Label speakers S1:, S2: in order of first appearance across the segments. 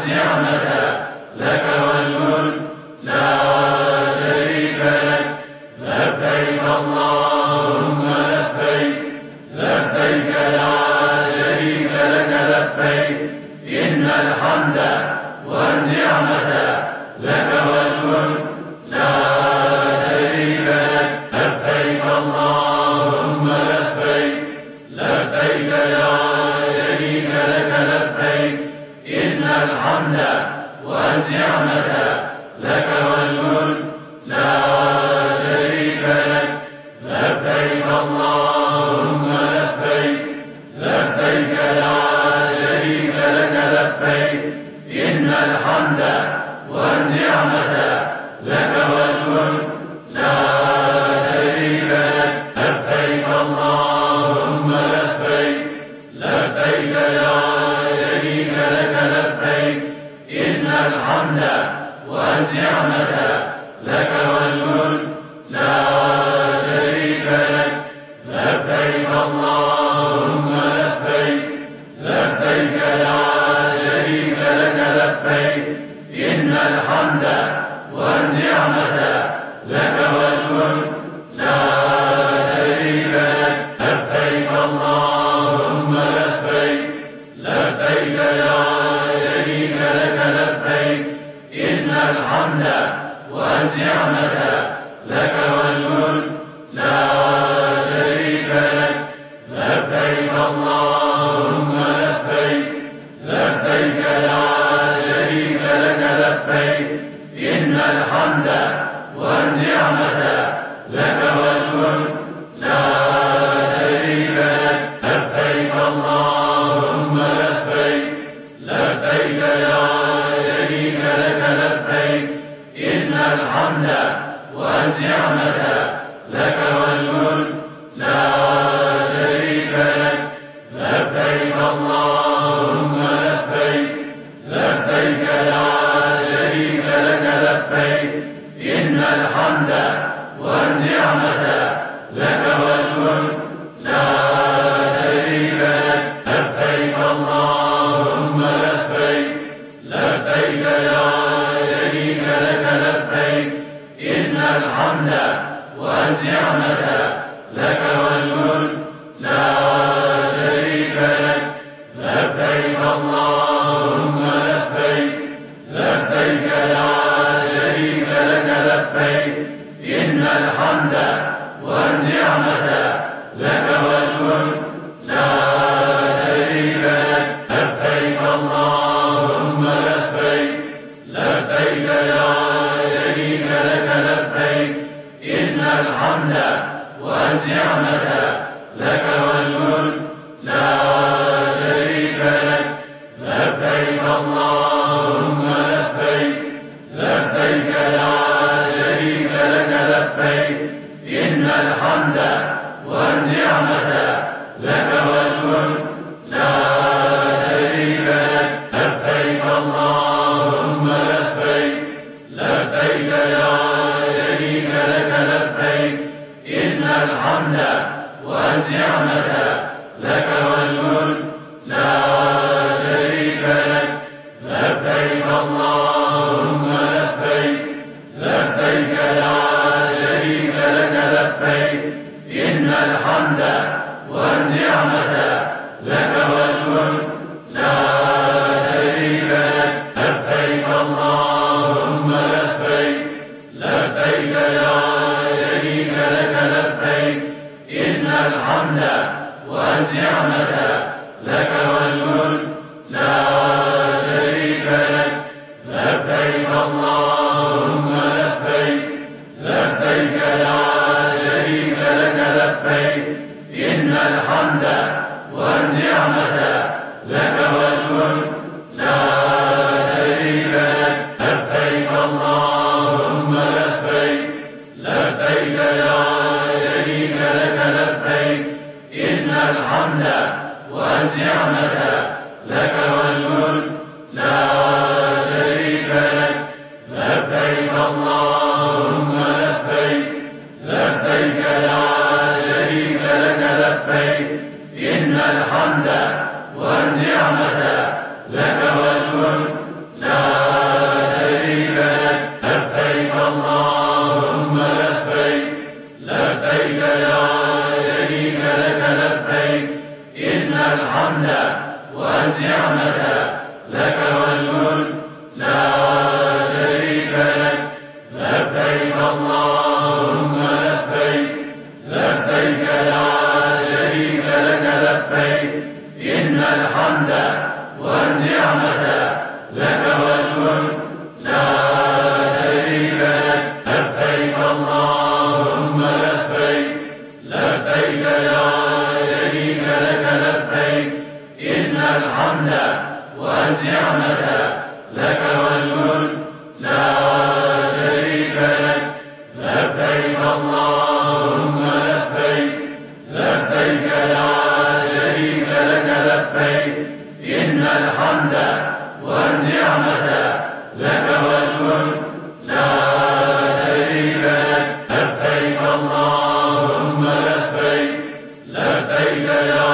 S1: والنعمة لك والملك لا شريك لك. لبيك اللهم لبيك، لبيك لا شريك لك لبيك، إن الحمد والنعمة لك والملك لا شريك لك. لبيك اللهم لبيك، لبيك لا شريك لك لبيك، إن الحمد والنعمة لك والملك لا شريك لك. لبيك اللهم لبيك، لبيك لا شريك لك لبيك، إن الحمد والنعمة لك والملك لا شريك لك. لبيك اللهم لبيك، لبيك لا شريك لك لبيك، إن الحمد والنعمة لك والملك لا شريك لك. لبيك اللهم لبيك، لبيك لا شريك لك لبيك، إن الحمد والنعمة لك والملك لا شريك لك. لبيك اللهم لبيك، لبيك لا شريك لك لبيك، إن الحمد والنعمة لك والملك لا شريك لك. لبيك اللهم لبيك، لبيك لا شريك لك لبيك، إن الحمد والنعمة لك والملك لا شريك لك. لبيك اللهم لبيك، لبيك لا شريك لك لبيك، إن الحمد والنعمة لك والملك لا شريك لك. لبيك اللهم لبيك، لبيك لا شريك لك لبيك، إن الحمد والنعمة لك والملك لا شريك لك. لبيك اللهم لبيك، لبيك لا شريك لك لبيك، إن الحمد والنعمة لك والملك لا شريك لك. لبيك اللهم لبيك، لبيك لا شريك لك لبيك، إن الحمد والنعمة لك والملك لا شريك لك. لبيك اللهم لبيك، لبيك لا شريك لك لبيك، إن الحمد والنعمة لك والملك لا شريك لك. لبيك اللهم لبيك، لبيك لا شريك لك لبيك، إن الحمد والنعمة لك والملك لا شريك لك. لبيك اللهم لبيك، لبيك لا شريك لك لبيك، إن الحمد والنعمة لك والملك لا شريك لك. لبيك اللهم لبيك، لبيك لا شريك لك لبيك، إن الحمد والنعمة لك والملك لا شريك لك. لبيك اللهم لبيك، لبيك لا شريك لك لبيك، إن الحمد والنعمة لك والملك لا شريك لك. لبيك اللهم لبيك، لبيك لا شريك لك لبيك، إن الحمد والنعمة لك والملك لا شريك لك. لبيك اللهم لبيك، لبيك لا شريك لك لبيك، إن الحمد والنعمة لك والملك لا شريك لك. لبيك اللهم لبيك، لبيك لا شريك لك لبيك، إن الحمد والنعمة لك والملك والنعمة لك والملك لا شريك لك لبيك اللهم لبيك لبيك لا شريك لك لبيك إن الحمد والنعمة لك والملك لا شريك لك لبيك اللهم لبيك لبيك لا شريك لك لبيك إن الحمد والنعمة لك والملك لا شريك لك لبيك اللهم لبيك لبيك لا شريك لك لبيك إن الحمد والنعمة لك والملك لا شريك لك لبيك اللهم لبيك لبيك لا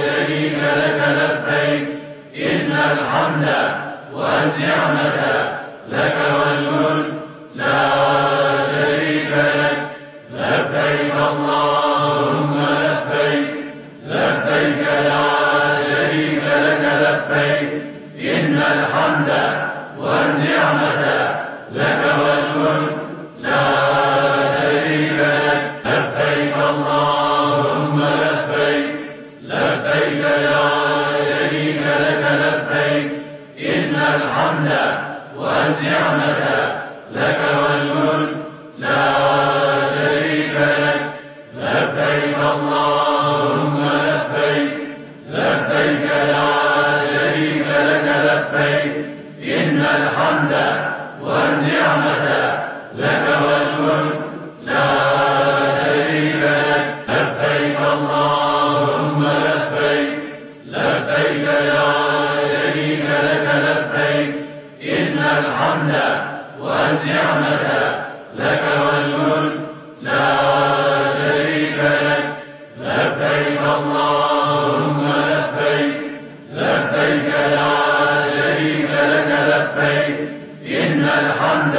S1: شريك لك لبيك إن الحمد والنعمة لك والملك لا شريك لك لبيك اللهم لبيك لبيك لا شريك لك لبيك إن الحمد والنعمة لك والملك لا شريك لك لبيك اللهم لبيك لبيك لا شريك لك لبيك إن الحمد والنعمة لك والملك لا شريك لك لبيك اللهم لبيك لبيك لا شريك لك لبيك إن الحمد والنعمة لك والملك لا شريك لك لبيك اللهم لبيك لبيك لا شريك لك لبيك إن الحمد والنعمة لك والملك لا شريك لك لبيك اللهم لبيك لبيك لا شريك لك لبيك إن الحمد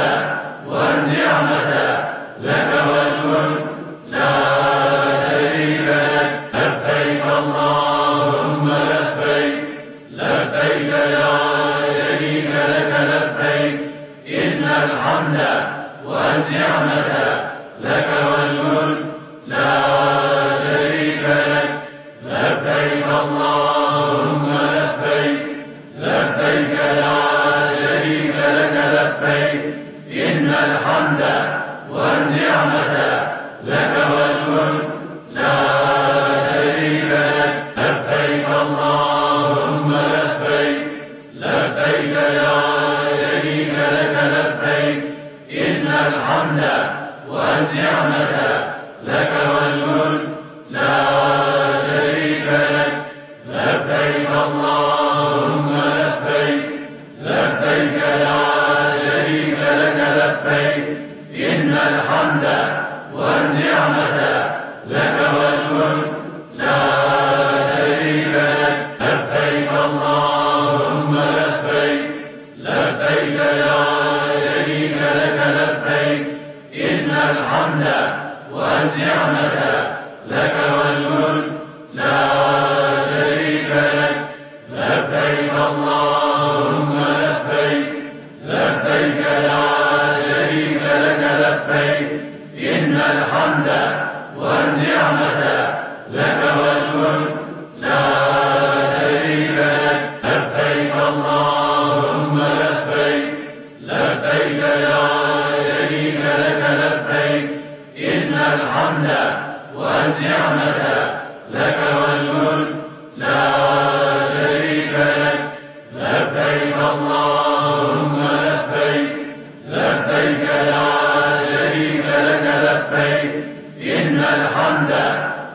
S1: والنعمة لك والملك لا شريك لك لبيك اللهم لبيك لبيك لا شريك لك لبيك إن الحمد والنعمة لك والملك لا شريك لك لبيك اللهم لبيك لبيك لا شريك لك لبيك إن الحمد والنعمة لك والملك لا شريك لك لبيك اللهم لبيك لبيك لا شريك لك لبيك إن الحمد والنعمة لك والملك لا شريك لك لبيك اللهم لبيك لبيك لا شريك لك لبيك إن الحمد والنعمة لك والملك لا شريك لك لبيك اللهم لبيك لبيك لا شريك لك لبيك إن الحمد والنعمة لك والملك لا شريك لك لبيك اللهم لبيك لبيك لا شريك لك لبيك إن الحمد والنعمة لك والملك لا شريك لك لبيك اللهم لبيك لبيك لا شريك لك لبيك إن الحمد والنعمة لك والملك لا شريك لك لبيك اللهم لبيك لبيك لا شريك لك لبيك إن الحمد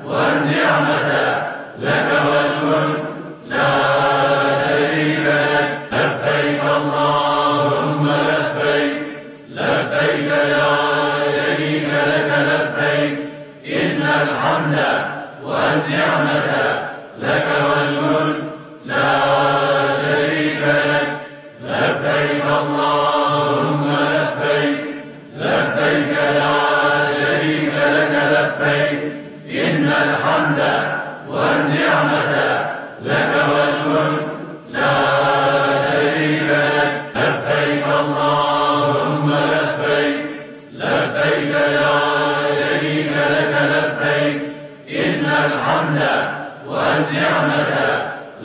S1: والنعمة لك والملك لا شريك لك لبيك اللهم لبيك لبيك لا شريك لك لبيك إن الحمد والنعمة لك والملك لا شريك لك لبيك اللهم لبيك لبيك لا شريك لك لبيك إن الحمد والنعمة لك والملك الحمد والنعمة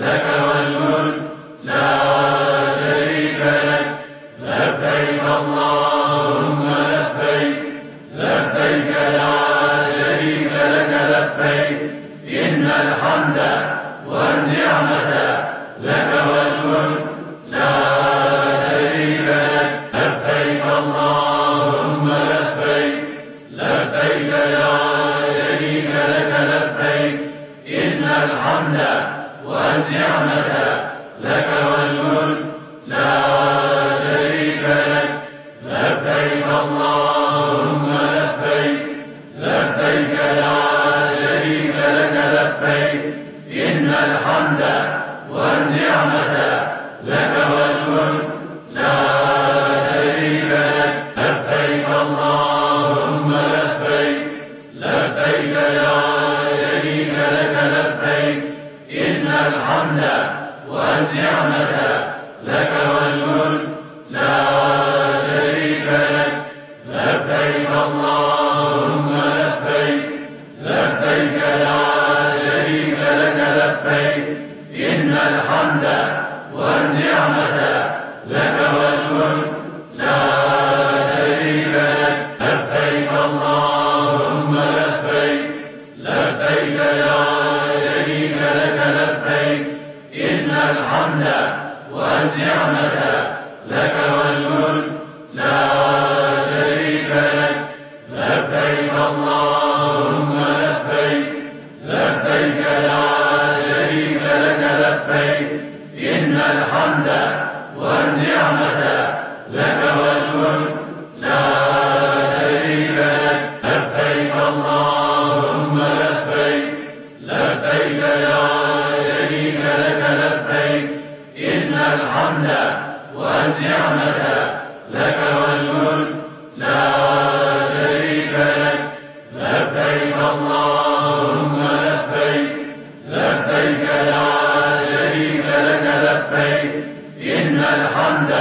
S1: لك والملك لا شريك لك لبيك اللهم لبيك لبيك لا شريك لك لبيك إن الحمد والنعمة لك والملك لا شريك لك لبيك اللهم لبيك لبيك لا شريك لك لبيك إن الحمد والنعمة لك والملك لا شريك لك لبيك اللهم لبيك لبيك لا شريك لك لبيك إن الحمد والنعمة لك والملك لا شريك لك لبيك اللهم لبيك لبيك لا شريك لك لبيك إن الحمد والنعمة لك والملك لا شريك لك لبيك اللهم لبيك لبيك لا شريك لك لبيك إن الحمد والنعمة لك والملك لا شريك لك لبيك اللهم لبيك لبيك لا شريك لك لبيك إن الحمد والنعمة لك والملك لا شريك لك لبيك اللهم لبيك لبيك لا شريك لك لبيك إن الحمد والنعمة لك والملك لا شريك لك لبيك اللهم لبيك لبيك لا شريك لك لبيك إن الحمد والنعمة لك والملك لا شريك لك لبيك اللهم لبيك لبيك لا شريك لك لبيك إن الحمد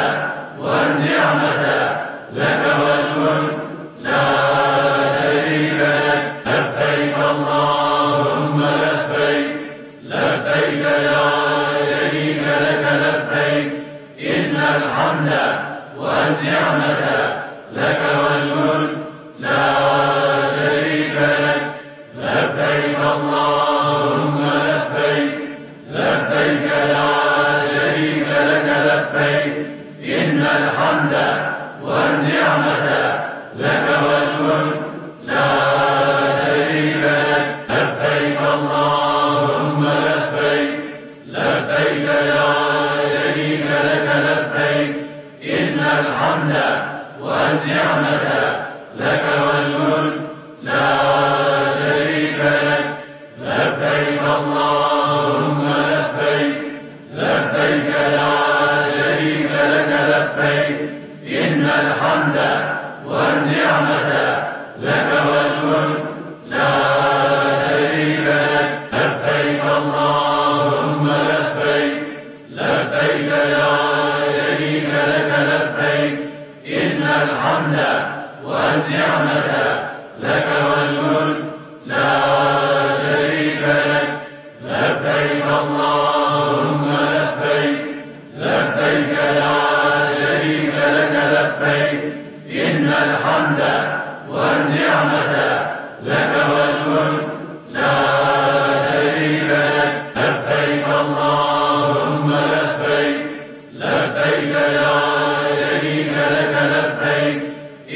S1: والنعمة لك والملك لا شريك لك لبيك اللهم لبيك لبيك لا شريك لك لبيك إن الحمد والنعمة لك والملك لا شريك لك لبيك اللهم لبيك لبيك لا شريك لك لبيك إن الحمد والنعمة لك والملك لا شريك لك لبيك اللهم لبيك لبيك لا شريك لك لبيك إن الحمد والنعمة لك والملك لا شريك لك لبيك اللهم لبيك لبيك لا شريك لك لبيك إن الحمد والنعمة لك والملك لا شريك لك لبيك اللهم لبيك لبيك لا شريك لك لبيك إن الحمد والنعمة لك والملك لا شريك لك لبيك اللهم لبيك لبيك لا شريك لك لبيك إن الحمد والنعمة لك والملك لا شريك لك لبيك اللهم لبيك لبيك لا شريك لك لبيك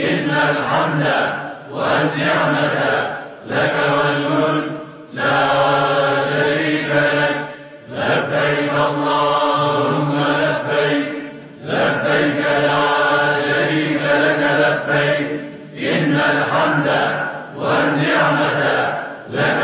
S1: إن الحمد والنعمة لك والملك لا شريك لك لبيك اللهم لبيك لبيك لا شريك لك لبيك إن الحمد والنعمة لك